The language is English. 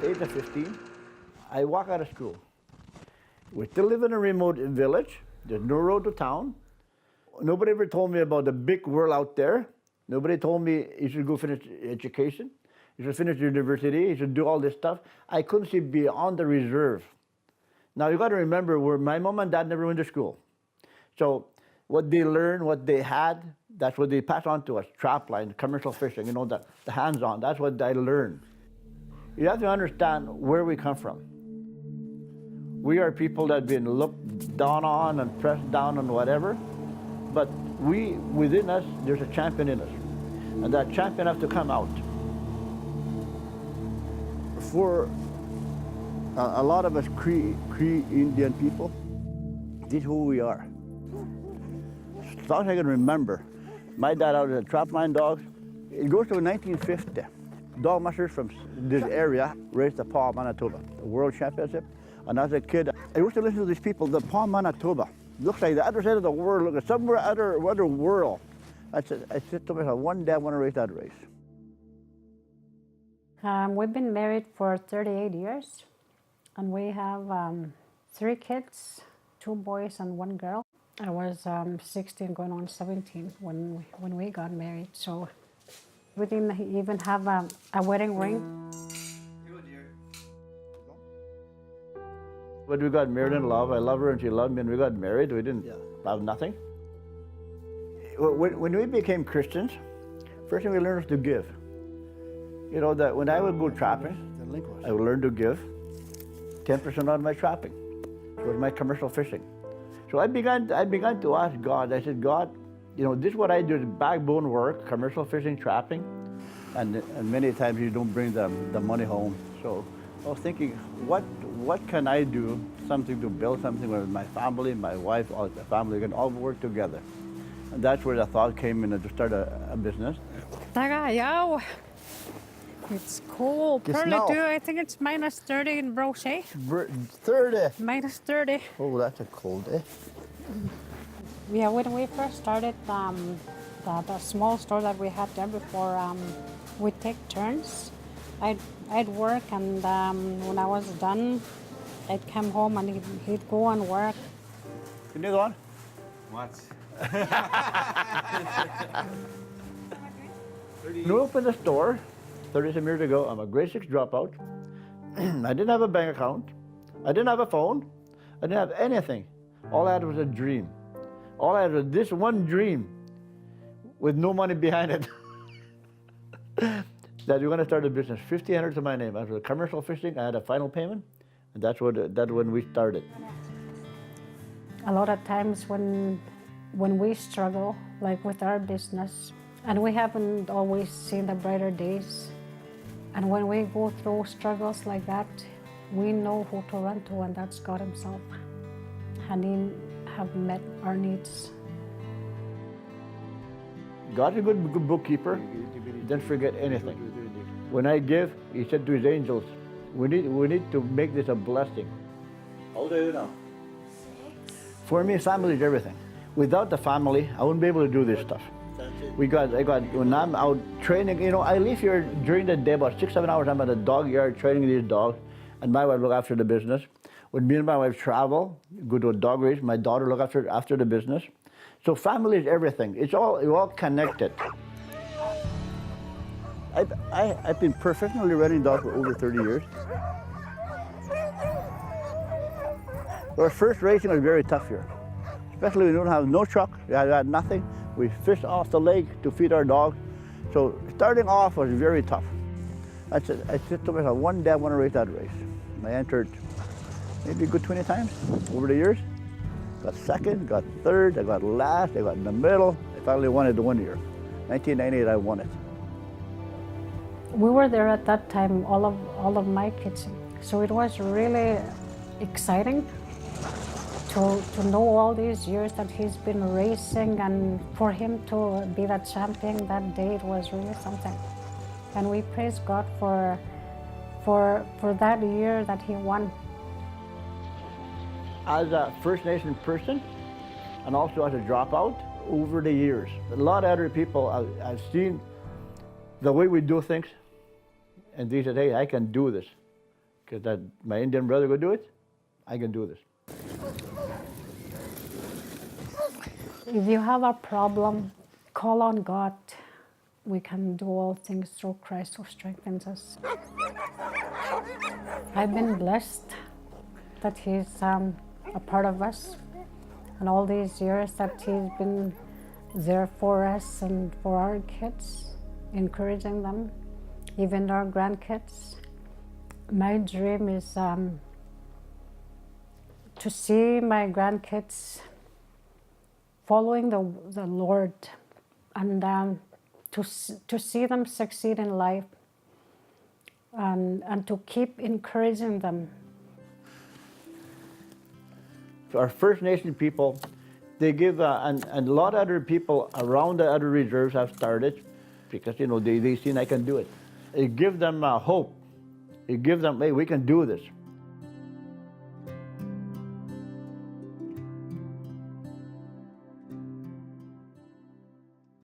age of 15, I walk out of school. We still live in a remote village. There's no road to town. Nobody ever told me about the big world out there. Nobody told me you should go finish education. You should finish university. You should do all this stuff. I couldn't see beyond the reserve. Now you got to remember, where my mom and dad never went to school. So what they learned, what they had, that's what they passed on to us. Trap line, commercial fishing, you know, the hands-on. That's what I learned. You have to understand where we come from. We are people that have been looked down on and pressed down and whatever, but within us, there's a champion in us. And that champion has to come out. For a lot of us Cree Indian people, this is who we are. As long as I can remember, my dad out as a trapline dog. It goes to 1950. Dog mushers from this area raced the Paul, Manitoba, the World Championship. And as a kid, I used to listen to these people, the Paul, Manitoba. Looks like the other side of the world, look at somewhere other world. I said to myself, one day I want to race that race. We've been married for 38 years, and we have 3 kids, 2 boys and 1 girl. I was 16 going on 17 when we got married, so we didn't even have a wedding ring. But we got married in love. I love her and she loved me, and we got married. We didn't have nothing. When we became Christians, first thing we learned was to give. You know, that when I would go trapping, I would learn to give 10% out of my trapping. It was my commercial fishing. So I began to ask God. I said, God, you know, this is what I do, is backbone work, commercial fishing, trapping, and many times you don't bring the money home. So I was thinking, what can I do, something to build something with my family, my wife, all the family can all work together. And that's where the thought came in to start a business. It's cold. Probably too. I think it's minus 30 in Brochet. 30? Minus 30. Oh, that's a cold day. Yeah, when we first started the small store that we had there before, we'd take turns. I'd work, and when I was done, I'd come home and he'd go and work. Can you go on? What? When we opened the store 30-some years ago, I'm a grade 6 dropout. I didn't have a bank account. I didn't have a phone. I didn't have anything. All I had was a dream. All I had was this one dream with no money behind it. That we're going to start a business. 1,500 to my name. After the commercial fishing, I had a final payment, and that's when we started. A lot of times when we struggle, like with our business, and we haven't always seen the brighter days, and when we go through struggles like that, we know who to run to, and that's God Himself. And He have met our needs. God's a good bookkeeper. He doesn't forget anything. When I give, He said to His angels, we need to make this a blessing. How old are you now? 6. For me, family is everything. Without the family, I wouldn't be able to do this stuff. When I'm out training, you know, I leave here during the day, about 6-7 hours, I'm at the dog yard training these dogs, and my wife look after the business. When me and my wife travel, go to a dog race, my daughter look after the business. So family is everything. We're all connected. I've been professionally running dogs for over 30 years. Our first racing was very tough here, especially when we don't have no truck, we had nothing. We fish off the lake to feed our dogs. So starting off was very tough. I said to myself, one day I want to race that race. And I entered maybe a good 20 times over the years. Got second, got third, I got last, I got in the middle. I finally won it the one year. 1998, I won it. We were there at that time, all of my kids. So it was really exciting to know all these years that he's been racing, and for him to be that champion that day, it was really something. And we praise God for that year that he won. As a First Nation person, and also as a dropout, over the years, a lot of other people, I've seen the way we do things, and they said, hey, I can do this. because my Indian brother could do it, I can do this. If you have a problem, call on God. We can do all things through Christ who strengthens us. I've been blessed that He's a part of us, and all these years that He's been there for us and for our kids, encouraging them, even our grandkids. My dream is to see my grandkids following the Lord, and to see them succeed in life, and to keep encouraging them. Our First Nation people, they give, and a lot of other people around the other reserves have started because, they seen I can do it. It gives them hope. It gives them, hey, we can do this.